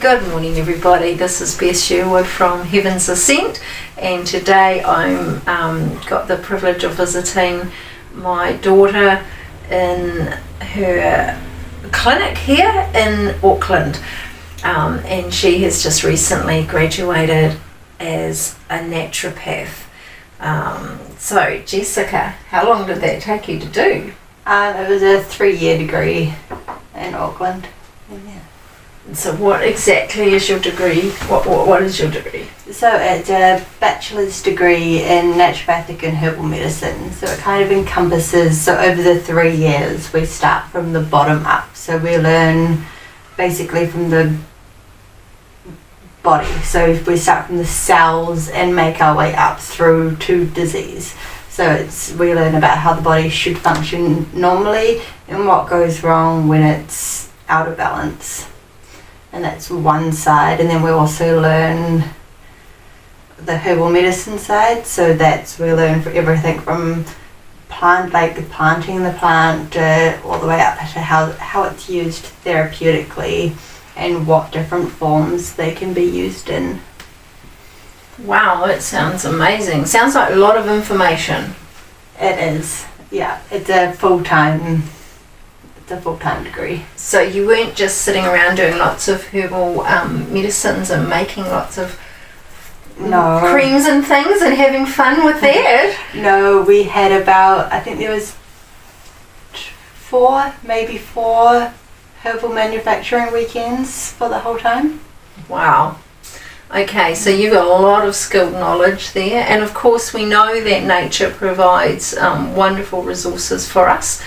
Good morning everybody, this is Beth Sherwood from Heaven's Ascent, and today I'm got the privilege of visiting my daughter in her clinic here in Auckland, and she has just recently graduated as a naturopath. So Jessica, how long did that take you to do? It was a 3-year degree in Auckland. Yeah. So what exactly is your degree? What is your degree? So it's a bachelor's degree in naturopathic and herbal medicine. So it kind of encompasses, so over the 3 years we start from the bottom up. So we learn basically from the body. So we start from the cells and make our way up through to disease. So we learn about how the body should function normally and what goes wrong when it's out of balance. And that's one side, and then we also learn the herbal medicine side. So we learn for everything from planting the plant all the way up to how it's used therapeutically and what different forms they can be used in. Wow, it sounds amazing. Sounds like a lot of information. It is, yeah. It's a full-time degree. So you weren't just sitting around doing lots of herbal medicines and making lots of creams and things and having fun with that? No, we had about, I think there was maybe four herbal manufacturing weekends for the whole time. Wow. Okay, so you've got a lot of skilled knowledge there, and of course we know that nature provides wonderful resources for us.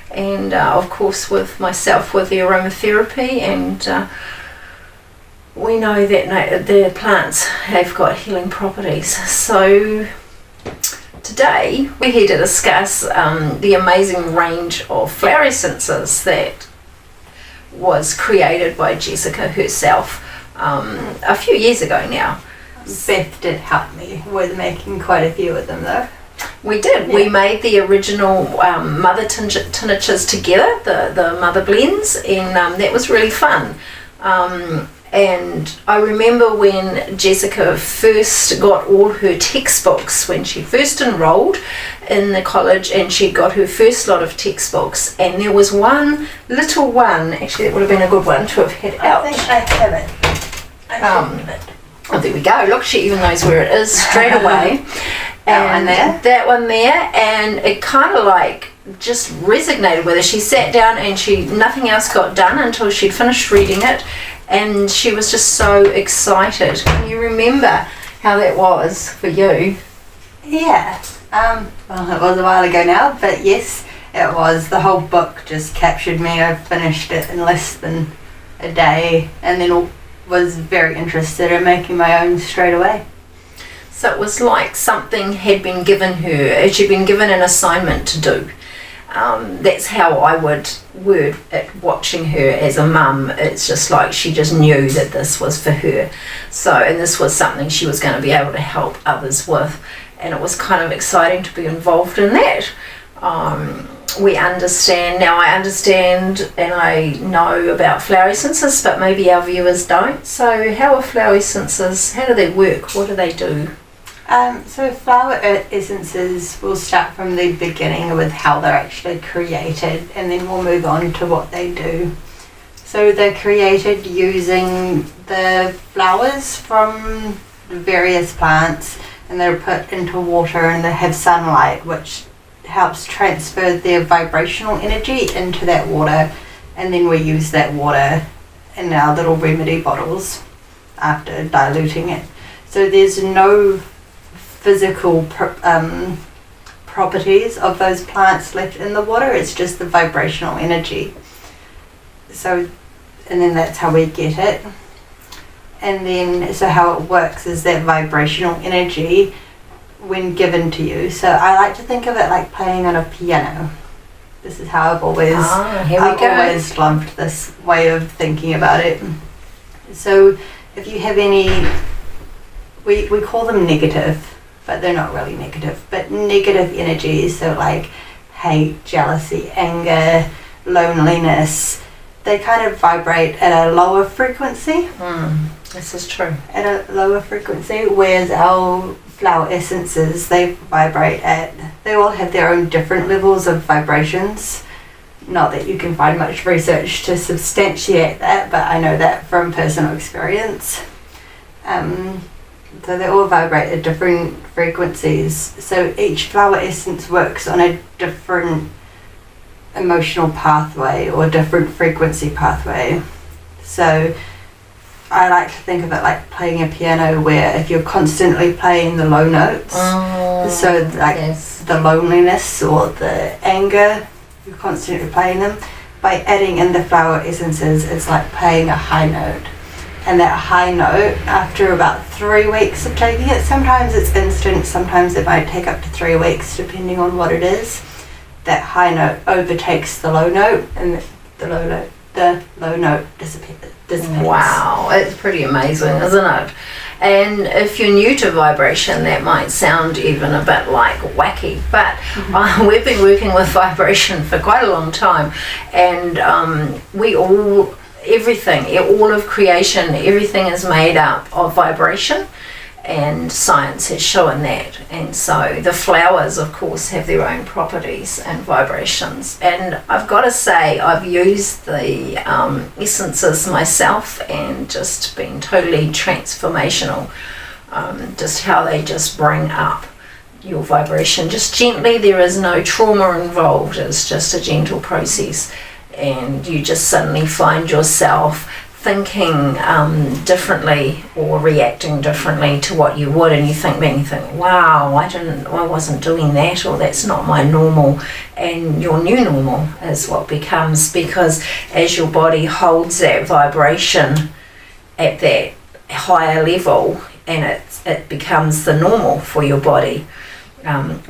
And of course with myself with the aromatherapy, and we know that the plants have got healing properties. So today we're here to discuss the amazing range of flower essences that was created by Jessica herself a few years ago now. Beth did help me with making quite a few of them though. We did. Yeah. We made the original mother tinctures together, the mother blends, and that was really fun. And I remember when Jessica first got all her textbooks, when she first enrolled in the college, and she got her first lot of textbooks, and there was one little one, actually that would have been a good one to have had out. I think I have it. Oh, there we go. Look, she even knows where it is straight away. That one there, and it kind of like just resonated with her. She sat down and nothing else got done until she'd finished reading it, and she was just so excited. Can you remember how that was for you? Yeah. Well, it was a while ago now, but yes, it was. The whole book just captured me. I finished it in less than a day, and then was very interested in making my own straight away. So it was like something had been given her, she'd been given an assignment to do. That's how I would word it watching her as a mum. It's just like she just knew that this was for her. So, and this was something she was going to be able to help others with. And it was kind of exciting to be involved in that. I understand and I know about flower essences, but maybe our viewers don't. So how are flower essences, how do they work? What do they do? So flower essences, will start from the beginning with how they're actually created, and then we'll move on to what they do. So they're created using the flowers from various plants, and they're put into water and they have sunlight, which helps transfer their vibrational energy into that water, and then we use that water in our little remedy bottles after diluting it. So there's no physical properties of those plants left in the water, it's just the vibrational energy. So, and then that's how we get it. And then, so how it works is that vibrational energy when given to you. So I like to think of it like playing on a piano. This is how I've always loved this way of thinking about it. So if you have any, we call them negative, but they're not really negative, but negative energies, so like hate, jealousy, anger, loneliness, they kind of vibrate at a lower frequency. This is true. At a lower frequency, whereas our flower essences, they all have their own different levels of vibrations. Not that you can find much research to substantiate that, but I know that from personal experience. So they all vibrate at different frequencies. So each flower essence works on a different emotional pathway or different frequency pathway. So I like to think of it like playing a piano, where if you're constantly playing the low notes, the loneliness or the anger, you're constantly playing them. By adding in the flower essences, it's like playing a high note. And that high note, after about 3 weeks of taking it, sometimes it's instant, sometimes it might take up to 3 weeks depending on what it is, that high note overtakes the low note, and the low note dissipates. Wow, it's pretty amazing, isn't it? And if you're new to vibration, that might sound even a bit like wacky, but we've been working with vibration for quite a long time, and all of creation, everything is made up of vibration, and science has shown that. And so the flowers, of course, have their own properties and vibrations. And I've got to say, I've used the essences myself and just been totally transformational. Just how they just bring up your vibration just gently. There is no trauma involved. It's just a gentle process. And you just suddenly find yourself thinking differently or reacting differently to what you would, and you think wow, I wasn't doing that, or that's not my normal. And your new normal is what becomes, because as your body holds that vibration at that higher level, and it becomes the normal for your body.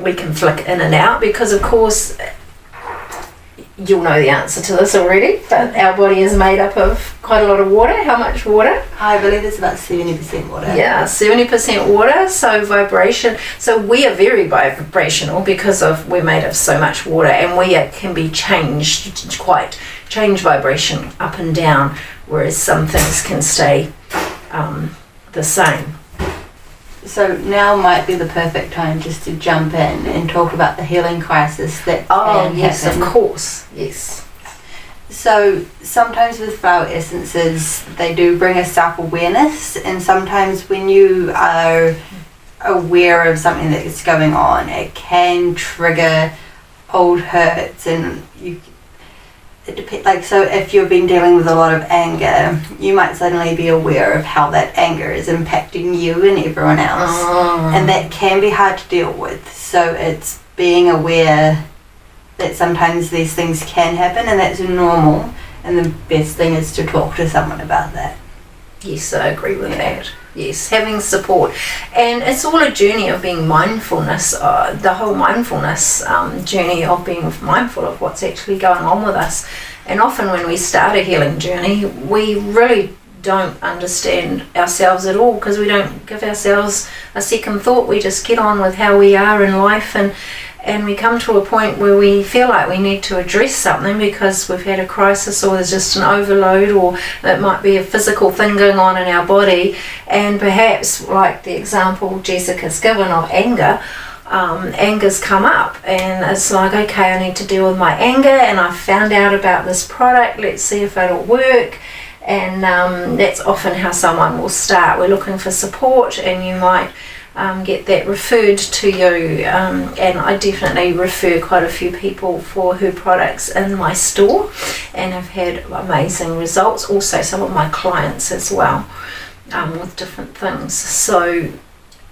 We can flick in and out, because of course you'll know the answer to this already, but our body is made up of quite a lot of water. How much water? I believe it's about 70% water. Yeah, 70% water, so vibration. So we are very vibrational because we're made of so much water, and we can be change vibration up and down, whereas some things can stay the same. So now might be the perfect time just to jump in and talk about the healing crisis that can yes, happen. Of course, yes. So sometimes with flower essences, they do bring a self-awareness, and sometimes when you are aware of something that is going on, it can trigger old hurts, and it depends. Like, so if you've been dealing with a lot of anger, you might suddenly be aware of how that anger is impacting you and everyone else, and that can be hard to deal with. So it's being aware that sometimes these things can happen, and that's normal, and the best thing is to talk to someone about that. Yes, I agree with that. Yes, having support. And it's all a journey of being mindfulness, the whole mindfulness journey of being mindful of what's actually going on with us. And often when we start a healing journey, we really don't understand ourselves at all, because we don't give ourselves a second thought. We just get on with how we are in life, and we come to a point where we feel like we need to address something because we've had a crisis, or there's just an overload, or it might be a physical thing going on in our body. And perhaps, like the example Jessica's given of anger, anger's come up, and it's like, okay, I need to deal with my anger, and I've found out about this product, let's see if it'll work. And that's often how someone will start. We're looking for support, and you might get that referred to you, and I definitely refer quite a few people for her products in my store, and I've had amazing results. Also some of my clients as well, with different things. So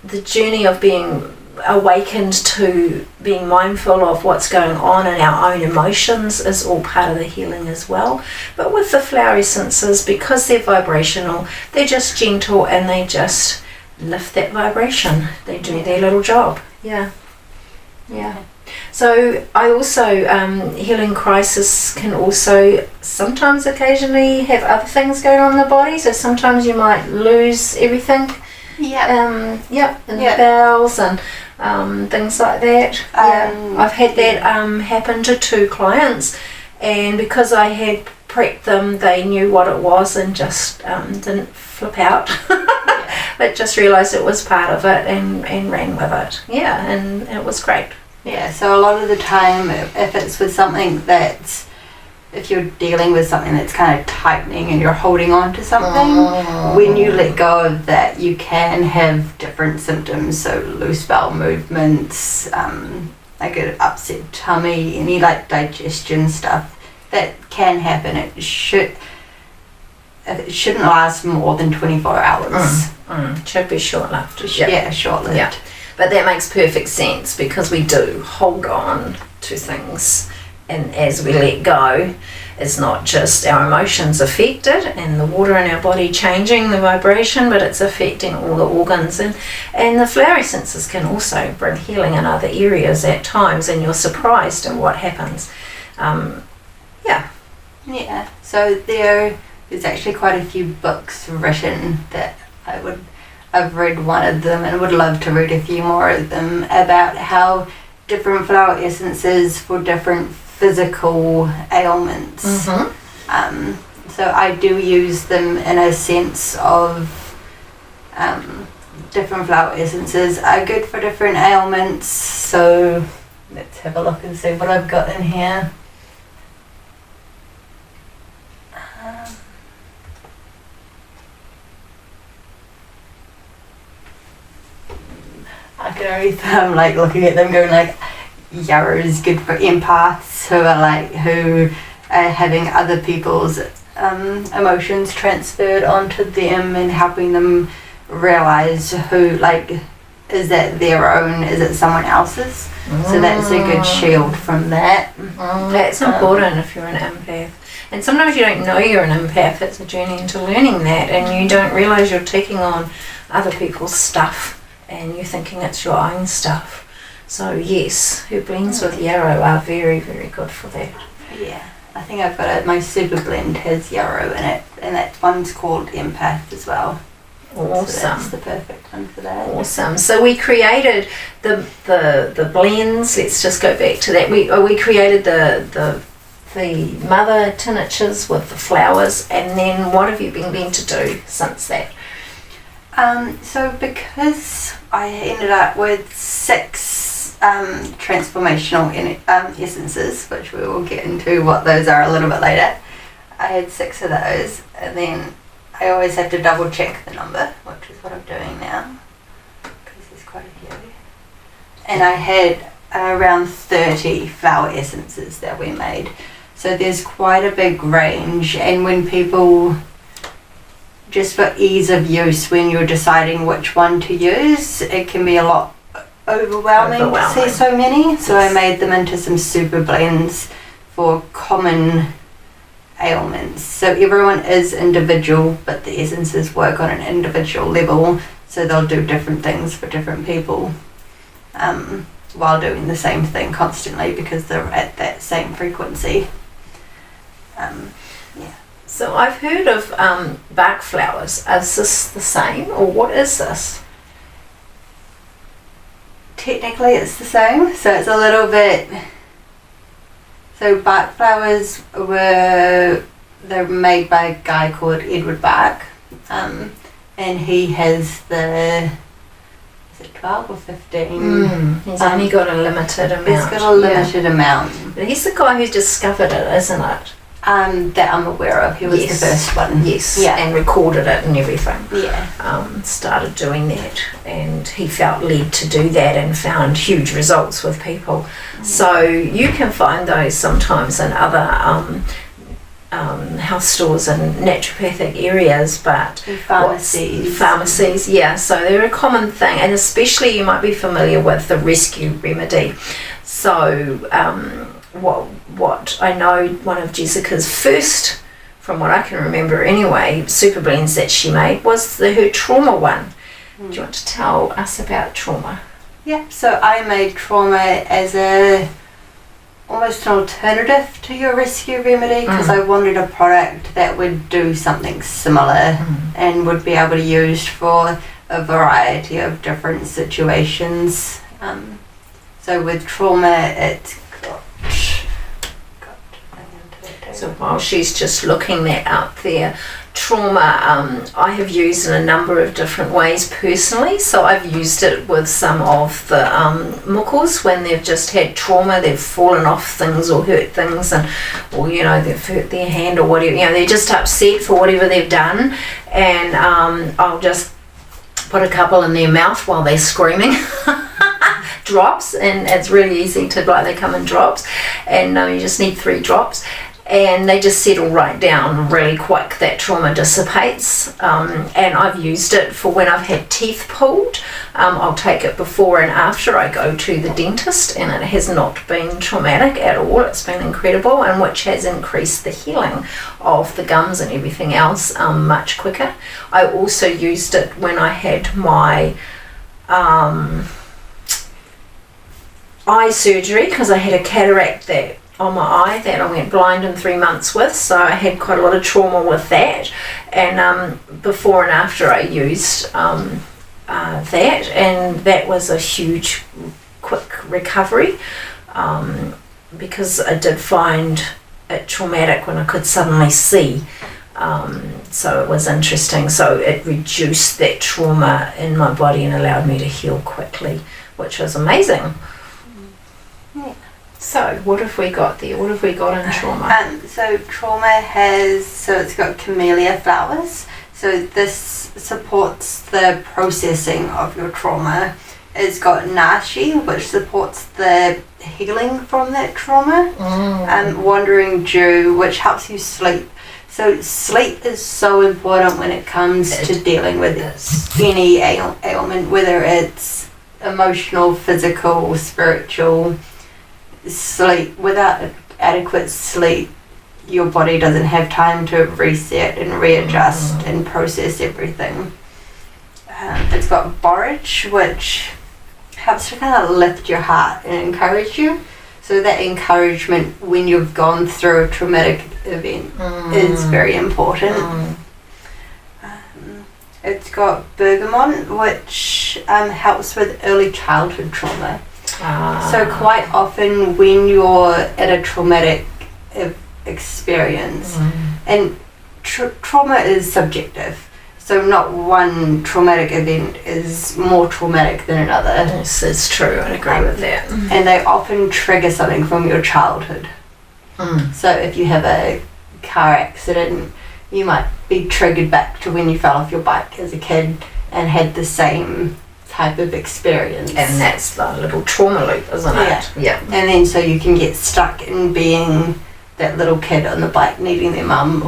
the journey of being awakened to being mindful of what's going on in our own emotions is all part of the healing as well. But with the flower essences, because they're vibrational, they're just gentle, and they just lift that vibration. They do their little job. Yeah. So I also, healing crisis can also sometimes occasionally have other things going on in the body. So sometimes you might lose everything. In the bowels and things like that. I've had that happen to 2 clients, and because I had prepped them, they knew what it was and just didn't flip out. But just realised it was part of it and ran with it. Yeah, and it was great. Yeah, so a lot of the time, if it's with something that's, if you're dealing with something that's kind of tightening and you're holding on to something, when you let go of that, you can have different symptoms. So loose bowel movements, like an upset tummy, any like digestion stuff that can happen. It shouldn't last more than 24 hours. Should be short-lived. Yeah, short-lived. Yeah. But that makes perfect sense because we do hold on to things, and as we let go, it's not just our emotions affected and the water in our body changing the vibration, but it's affecting all the organs, and the flower essences can also bring healing in other areas at times, and you're surprised at what happens. Yeah, so there's actually quite a few books written that I've read one of them and would love to read a few more of them about how different flower essences for different physical ailments. So I do use them in a sense of different flower essences are good for different ailments. So let's have a look and see what I've got in here. I can already, I'm like looking at them going like, yarrow is good for empaths who are having other people's emotions transferred onto them and helping them realize who, like, is that their own, is it someone else's? So that's a good shield from that. That's important if you're an empath. And sometimes you don't know you're an empath. It's a journey into learning that, and you don't realise you're taking on other people's stuff and you're thinking it's your own stuff. So yes, her blends with yarrow are very, very good for that. Yeah, I think I've got my super blend has yarrow in it, and that one's called Empath as well. Awesome. So that's the perfect one for that. Awesome. So we created the blends. Let's just go back to that. We created the mother tinctures with the flowers, and then what have you been meant to do since that? So because I ended up with 6 transformational essences, which we will get into what those are a little bit later, I had 6 of those, and then I always have to double check the number, which is what I'm doing now, because there's quite a few. And I had around 30 flower essences that we made. So there's quite a big range, and when people, just for ease of use, when you're deciding which one to use, it can be a lot overwhelming. To see so many. So I made them into some super blends for common ailments. So everyone is individual, but the essences work on an individual level, so they'll do different things for different people, while doing the same thing constantly because they're at that same frequency. So I've heard of bark flowers. Is this the same, or what is this? Technically it's the same, so it's a little bit. So bark flowers they're made by a guy called Edward Bark, and he has is it 12 or 15? He's only got a limited amount. He's got a limited amount. But he's the guy who discovered it, isn't it? That I'm aware of. He was the first one. Yes, yeah. And recorded it and everything. Yeah. Started doing that, and he felt led to do that and found huge results with people. So you can find those sometimes in other health stores and naturopathic areas, but pharmacies, yeah. So they're a common thing, and especially you might be familiar with the rescue remedy. So what I know, one of Jessica's first, from what I can remember anyway, super blends that she made was her trauma one. Do you want to tell us about trauma? Yeah, so I made trauma as almost an alternative to your rescue remedy, because I wanted a product that would do something similar and would be able to be used for a variety of different situations. So with trauma, it's So while she's just looking that up there, trauma, I have used in a number of different ways personally. So I've used it with some of the muckles when they've just had trauma, they've fallen off things or hurt things, and or they've hurt their hand or whatever, they're just upset for whatever they've done, and I'll just put a couple in their mouth while they're screaming. Drops, and it's really easy to, they come in drops, and you just need 3 drops, and they just settle right down really quick. That trauma dissipates, and I've used it for when I've had teeth pulled. I'll take it before and after I go to the dentist, and it has not been traumatic at all. It's been incredible, and which has increased the healing of the gums and everything else much quicker. I also used it when I had my eye surgery, because I had a cataract on my eye that I went blind in 3 months with, so I had quite a lot of trauma with that, and before and after I used that, and that was a huge quick recovery, because I did find it traumatic when I could suddenly see, so it was interesting. So it reduced that trauma in my body and allowed me to heal quickly, which was amazing. So what have we got there? What have we got in trauma? So trauma it's got camellia flowers. So this supports the processing of your trauma. It's got nashi, which supports the healing from that trauma. And wandering dew, which helps you sleep. So sleep is so important when it comes to dealing with any ailment, whether it's emotional, physical, spiritual. Sleep, without adequate sleep, your body doesn't have time to reset and readjust and process everything. It's got borage, which helps to kind of lift your heart and encourage you. So that encouragement when you've gone through a traumatic event is very important. It's got bergamot, which helps with early childhood trauma. So quite often when you're at a traumatic experience, and trauma is subjective, so not one traumatic event is more traumatic than another. Yes, it's true, I agree with that. And they often trigger something from your childhood. So if you have a car accident, you might be triggered back to when you fell off your bike as a kid and had the same type of experience, and that's the little trauma loop, isn't it? Yeah. And then so you can get stuck in being that little kid on the bike needing their mum,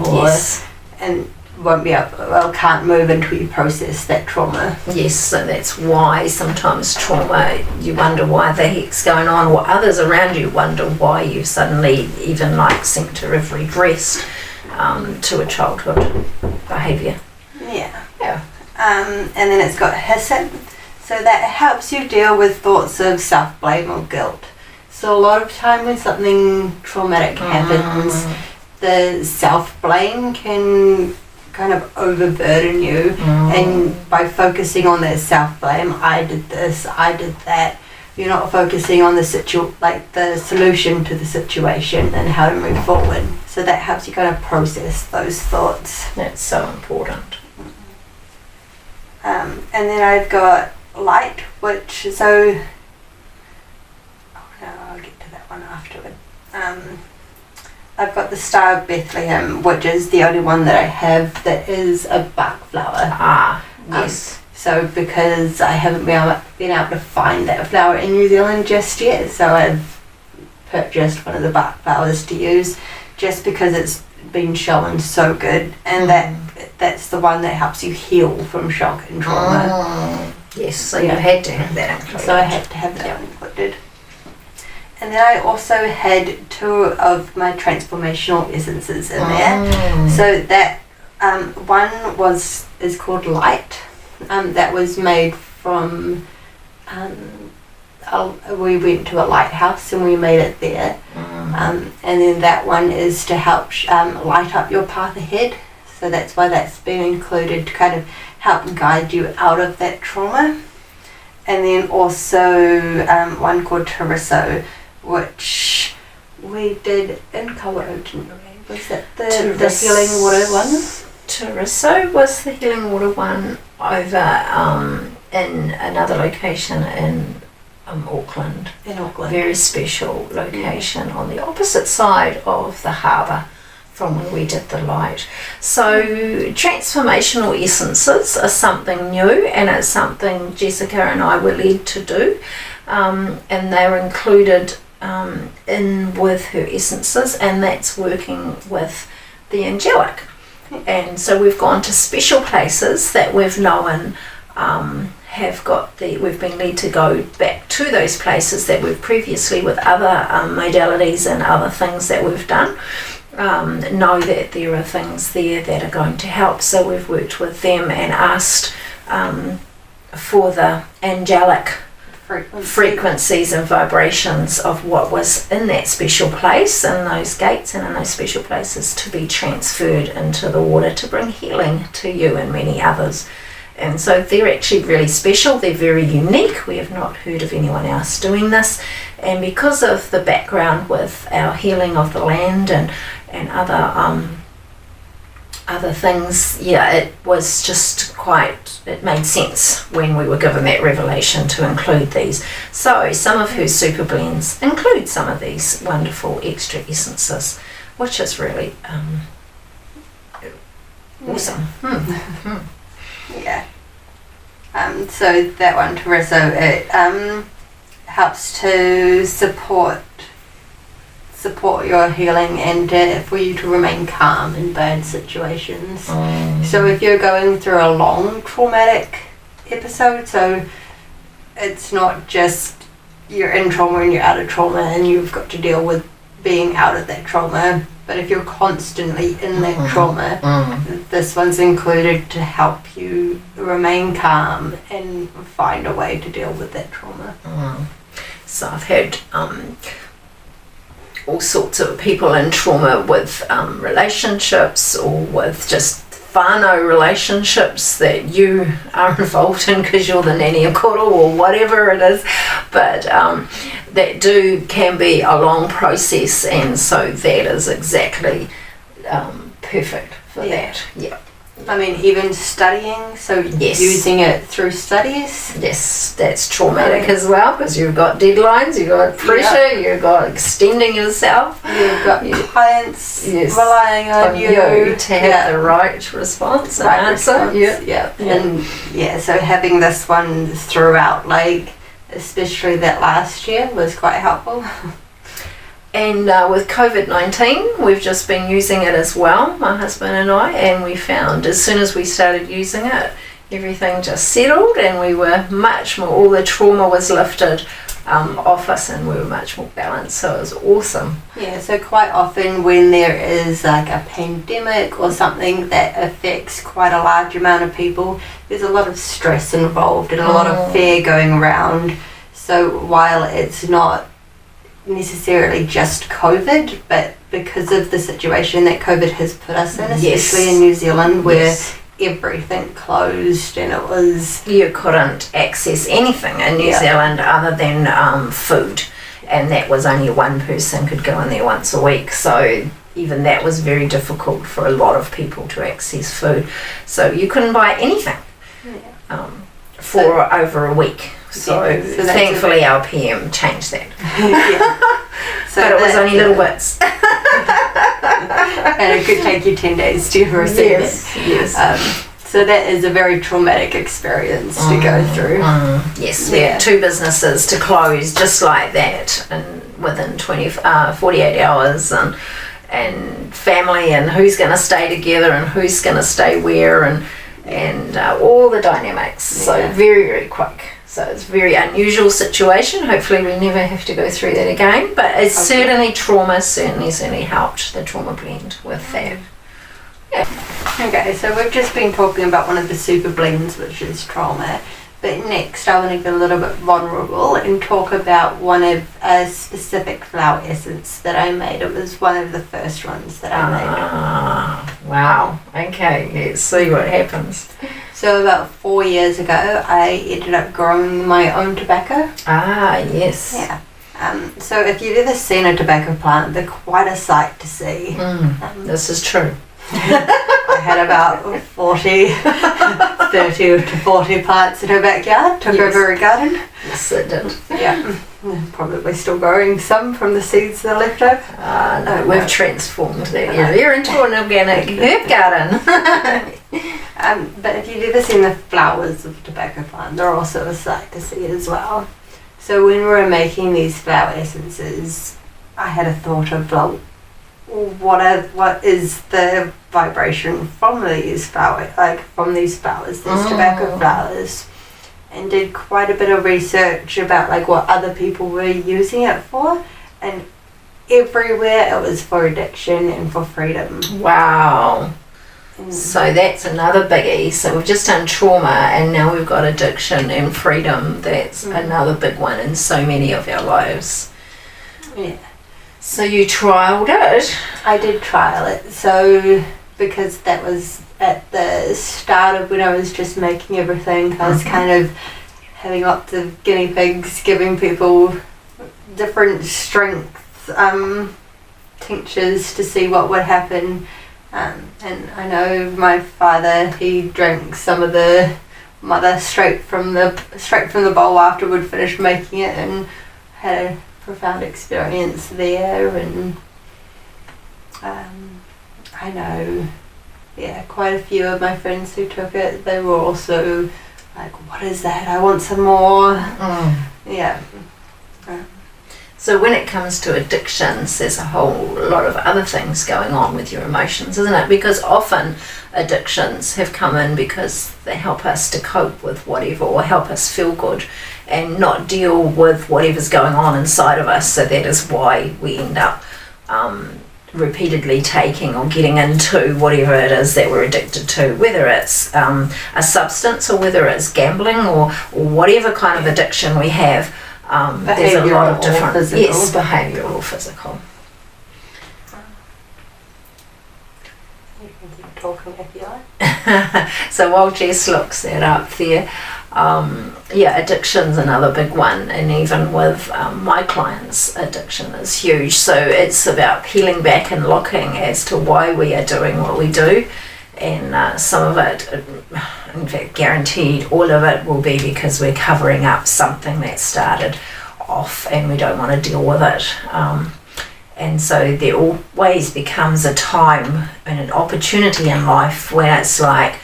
and won't be able, can't move until you process that trauma. Yes, so that's why sometimes trauma, you wonder why the heck's going on, or others around you wonder why you suddenly even seem to have regressed to a childhood behaviour. Yeah. And then it's got Ascent. So that helps you deal with thoughts of self-blame or guilt. So a lot of time when something traumatic happens, the self-blame can kind of overburden you, and by focusing on that self-blame, I did this, I did that, you're not focusing on the solution to the situation and how to move forward. So that helps you kind of process those thoughts. That's so important. And then I've got light, which I'll get to that one afterward. I've got the Star of Bethlehem, which is the only one that I have that is a bark flower. Yes. So because I haven't been able to find that flower in New Zealand just yet, so I've purchased one of the bark flowers to use, just because it's been shown so good, and that's the one that helps you heal from shock and trauma. Yes, so you had to have that included. So I had to have that included. And then I also had 2 of my transformational essences in there. So that one is called Light. That was made from, we went to a lighthouse and we made it there. And then that one is to help light up your path ahead. So that's why that's been included, to kind of help guide you out of that trauma. And then also one called Tariso, which we did in colour, didn't we? Was that the healing water one? Tariso was the healing water one over in another location in Auckland. In Auckland. Very special location on the opposite side of the harbour from when we did the light. So transformational essences are something new, and it's something Jessica and I were led to do, and they were included in with her essences, and that's working with the angelic. And so we've gone to special places that we've known we've been led to go back to those places that we've previously, with other modalities and other things that we've done, know that there are things there that are going to help. So we've worked with them and asked for the angelic frequencies and vibrations of what was in that special place, in those gates and in those special places, to be transferred into the water to bring healing to you and many others. And so they're actually really special, they're very unique. We have not heard of anyone else doing this, and because of the background with our healing of the land and other things, it was just it made sense when we were given that revelation to include these. So some of her super blends include some of these wonderful extra essences, which is really awesome. Yeah. So that one, Tariso, it helps to support your healing and for you to remain calm in bad situations. So if you're going through a long traumatic episode, so it's not just you're in trauma and you're out of trauma and you've got to deal with being out of that trauma, but if you're constantly in that trauma, this one's included to help you remain calm and find a way to deal with that trauma. So I've had all sorts of people in trauma with relationships, or with just whānau relationships that you are involved in because you're the nanny or koro or whatever it is, but that can be a long process, and so that is exactly perfect for that. Yeah. I mean, even studying, so using it through studies. Yes, that's traumatic as well, because you've got deadlines, you've got pressure, you've got extending yourself. You've got clients relying on you to have the right response and answer. And so having this one throughout, like, especially that last year, was quite helpful. And with COVID-19, we've just been using it as well, my husband and I, and we found as soon as we started using it, everything just settled, and we were much more, all the trauma was lifted off us, and we were much more balanced, so it was awesome. Yeah, so quite often when there is like a pandemic or something that affects quite a large amount of people, there's a lot of stress involved and a lot of fear going around. So while it's not necessarily just COVID, but because of the situation that COVID has put us in, especially in New Zealand, where everything closed and it was... You couldn't access anything in New Zealand other than food, and that was only one person could go in there once a week, so even that was very difficult for a lot of people to access food. So you couldn't buy anything for over a week. So thankfully our PM changed that. But it was only little bits. And it could take you 10 days to receive it. So that is a very traumatic experience to go through. Yes, we had 2 businesses to close just like that, and within 48 hours, and family, and who's going to stay together and who's going to stay where, and all the dynamics. So very, very quick. So it's a very unusual situation. Hopefully we never have to go through that again, but it's certainly certainly helped the trauma blend with that. Okay, so we've just been talking about one of the super blends, which is trauma, but next I want to get a little bit vulnerable and talk about one of a specific flower essence that I made. It was one of the first ones that I made. Wow. Okay, let's see what happens. So about 4 years ago, I ended up growing my own tobacco. Yes. Yeah. So if you've ever seen a tobacco plant, they're quite a sight to see. This is true. I had about 30 to 40 plants in her backyard, took over a garden. Yes, it did. Yeah, probably still growing some from the seeds that are left over. No, we've transformed that area into an organic herb garden. But if you've ever seen the flowers of a tobacco plant, they're also a sight to see as well. So when we were making these flower essences, I had a thought of, well, what is the vibration from these flowers, these tobacco flowers, and did quite a bit of research about like what other people were using it for, and everywhere it was for addiction and for freedom. Wow. So that's another biggie. So we've just done trauma and now we've got addiction and freedom. That's another big one in so many of our lives. Yeah. So you trialled it? I did trial it. So because that was at the start of when I was just making everything, I was kind of having lots of guinea pigs, giving people different strength tinctures to see what would happen. And I know my father, he drank some of the mother straight from the bowl after we'd finished making it, and had a profound experience there. And I know, quite a few of my friends who took it, they were also like, what is that? I want some more. Yeah. So when it comes to addictions, there's a whole lot of other things going on with your emotions, isn't it? Because often addictions have come in because they help us to cope with whatever, or help us feel good and not deal with whatever's going on inside of us. So that is why we end up repeatedly taking or getting into whatever it is that we're addicted to, whether it's a substance or whether it's gambling or whatever kind of addiction we have. There's a lot of different, behavioural or physical. You can keep talking if you like. So while Jess looks that up there, addiction's another big one, and even with my clients, addiction is huge. So it's about peeling back and looking as to why we are doing what we do. And some of it, in fact guaranteed all of it, will be because we're covering up something that started off and we don't want to deal with it. And so there always becomes a time and an opportunity in life when it's like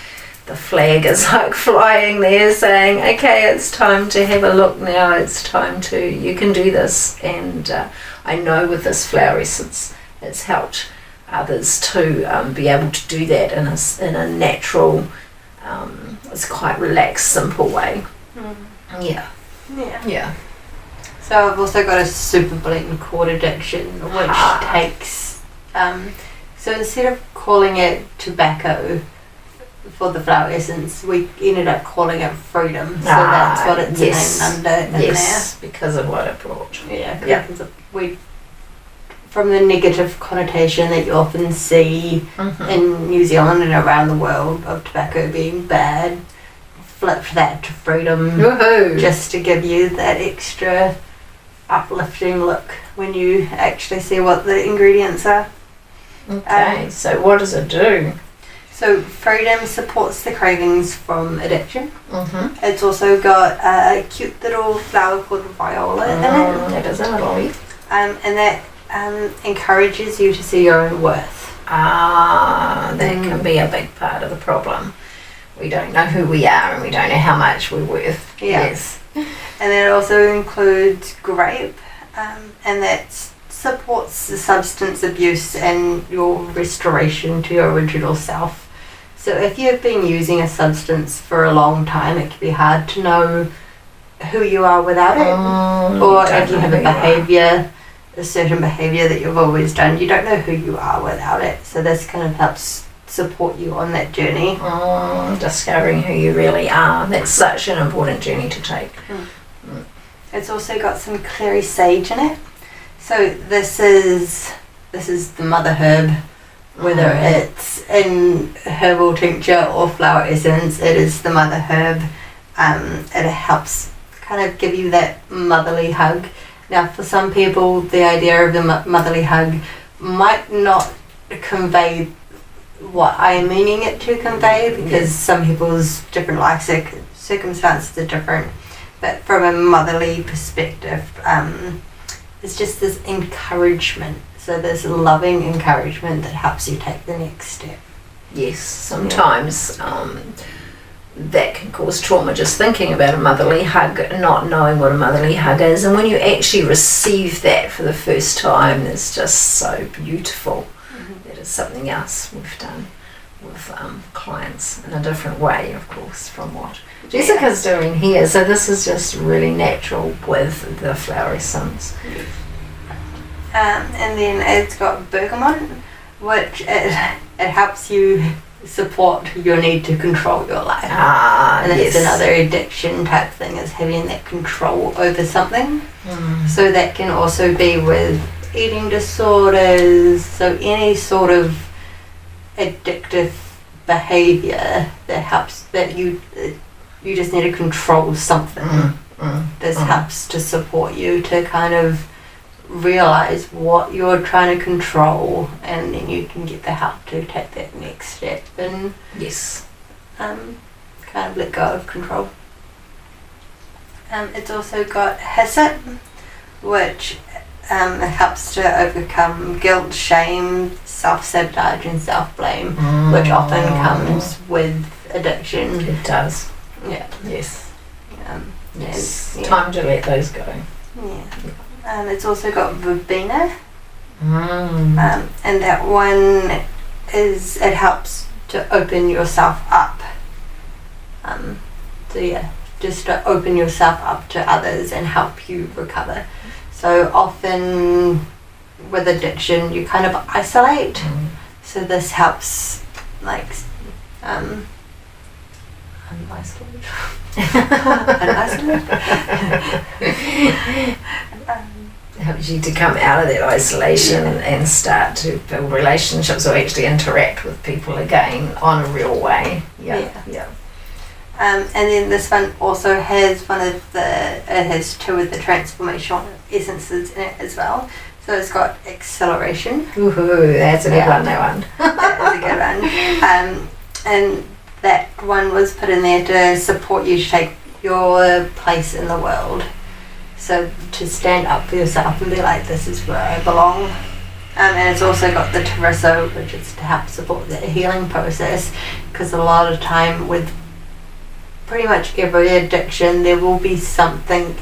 the flag is like flying there saying, okay, it's time to have a look now, it's time to, you can do this. And I know with this flower essence it's helped others to be able to do that in a natural, it's quite relaxed, simple way. Yeah. So I've also got a super blend cord addiction, which takes, so instead of calling it tobacco for the flower essence, we ended up calling it freedom. So that's what it's named under in there. Because of what it brought. Because from the negative connotation that you often see in New Zealand and around the world of tobacco being bad, flip that to freedom. Woohoo! Just to give you that extra uplifting look when you actually see what the ingredients are. Okay, so what does it do? So freedom supports the cravings from addiction. It's also got a cute little flower called viola in it. It is a little leaf. And that encourages you to see your own worth. That can be a big part of the problem. We don't know who we are and we don't know how much we're worth. Yes. And then it also includes grape, and that supports the substance abuse and your restoration to your original self. So if you've been using a substance for a long time, it can be hard to know who you are without it. Or if you have a certain behaviour that you've always done, you don't know who you are without it. So this kind of helps support you on that journey. Discovering who you really are. That's such an important journey to take. It's also got some clary sage in it. So this is the mother herb, whether it's in herbal tincture or flower essence, it is the mother herb. It helps kind of give you that motherly hug. Now, for some people, the idea of the motherly hug might not convey what I am meaning it to convey, because some people's different life circumstances are different. But from a motherly perspective, it's just this encouragement. So there's loving encouragement that helps you take the next step. Yes, sometimes that can cause trauma, just thinking about a motherly hug, not knowing what a motherly hug is. And when you actually receive that for the first time, it's just so beautiful. That is something else we've done with clients in a different way, of course, from what Jessica's doing here. So this is just really natural with the flower essence. And then it's got bergamot, which it helps you support your need to control your life. And it's another addiction type thing, is having that control over something. So that can also be with eating disorders, so any sort of addictive behaviour that helps, that you just need to control something. This helps to support you to kind of realise what you're trying to control, and then you can get the help to take that next step and kind of let go of control. It's also got Ascent, which helps to overcome guilt, shame, self-sabotage and self-blame, which often comes with addiction. It does. Yeah. Yes. Yes. Time to let those go. It's also got verbena, and that one is, it helps to open yourself up. Just to open yourself up to others and help you recover. So often with addiction you kind of isolate, so this helps, like helps you to come out of that isolation and start to build relationships, or actually interact with people again on a real way. And then this one also has it has two of the transformational essences in it as well. So it's got acceleration. Ooh, that's a good one, that one. That is a good one. And that one was put in there to support you to take your place in the world. So to stand up for yourself and be like, this is where I belong. And it's also got the Teresa, which is to help support the healing process, because a lot of time with pretty much every addiction there will be something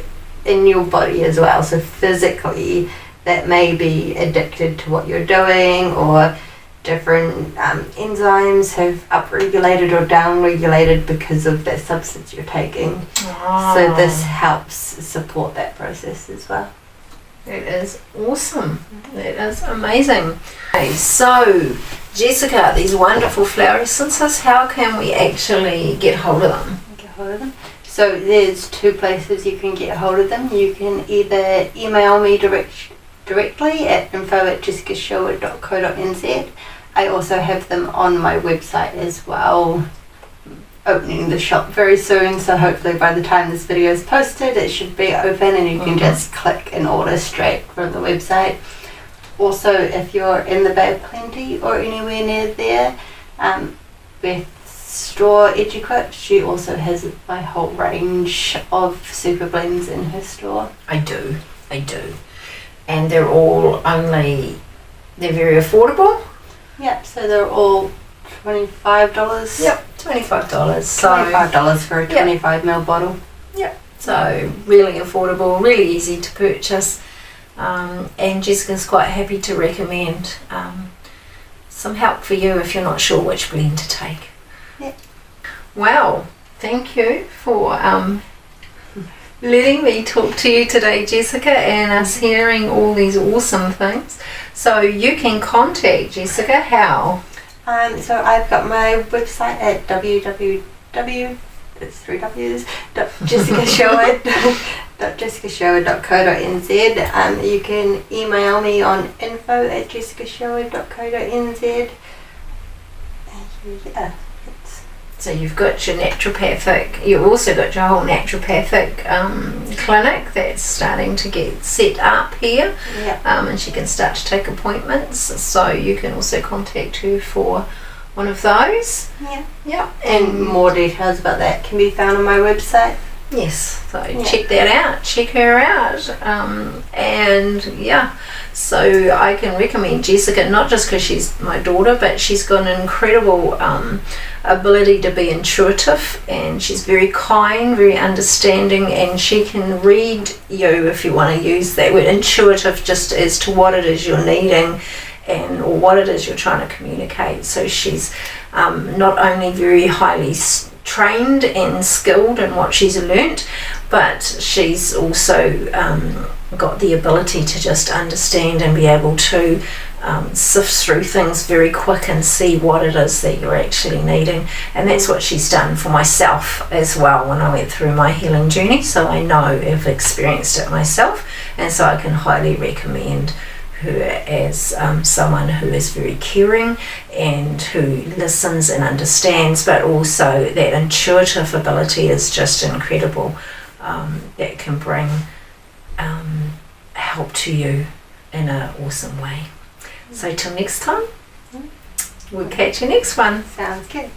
in your body as well. So physically that may be addicted to what you're doing, or different enzymes have upregulated or downregulated because of that substance you're taking. So this helps support that process as well. That is awesome. That is amazing. Okay, so Jessica, these wonderful flower essences, how can we actually get hold of them? So there's two places you can get hold of them. You can either email me directly at info@jessicasherwood.co.nz. I also have them on my website as well. Opening the shop very soon, so hopefully by the time this video is posted it should be open and you can just click and order straight from the website. Also, if you're in the Bay of Plenty or anywhere near there, Beth store Eduquip, she also has my whole range of super blends in her store. I do. And they're all they're very affordable. Yep, so they're all $25. Yep, $25. So $25 for a 25ml bottle. Yep, so really affordable, really easy to purchase. And Jessica's quite happy to recommend some help for you if you're not sure which blend to take. Yep. Wow, thank you for letting me talk to you today, Jessica, and us hearing all these awesome things. So you can contact Jessica how? So I've got my website at www.jessicasherwood.co.nz. You can email me on info@jessicasherwood.co.nz. So you've got your naturopathic, you've also got your whole naturopathic clinic that's starting to get set up here. Yeah. And she can start to take appointments, so you can also contact her for one of those. Yeah. Yep. And more details about that can be found on my website. Yes, so check that out, check her out, and yeah, so I can recommend Jessica, not just because she's my daughter, but she's got an incredible ability to be intuitive, and she's very kind, very understanding, and she can read you, if you want to use that word, intuitive, just as to what it is you're needing or what it is you're trying to communicate. So she's not only very highly trained and skilled in what she's learnt, but she's also got the ability to just understand and be able to sift through things very quick and see what it is that you're actually needing. And that's what she's done for myself as well when I went through my healing journey, so I know, I've experienced it myself, and so I can highly recommend her as someone who is very caring and who listens and understands, but also that intuitive ability is just incredible. That can bring help to you in an awesome way. So till next time, we'll catch you next one. Sounds good.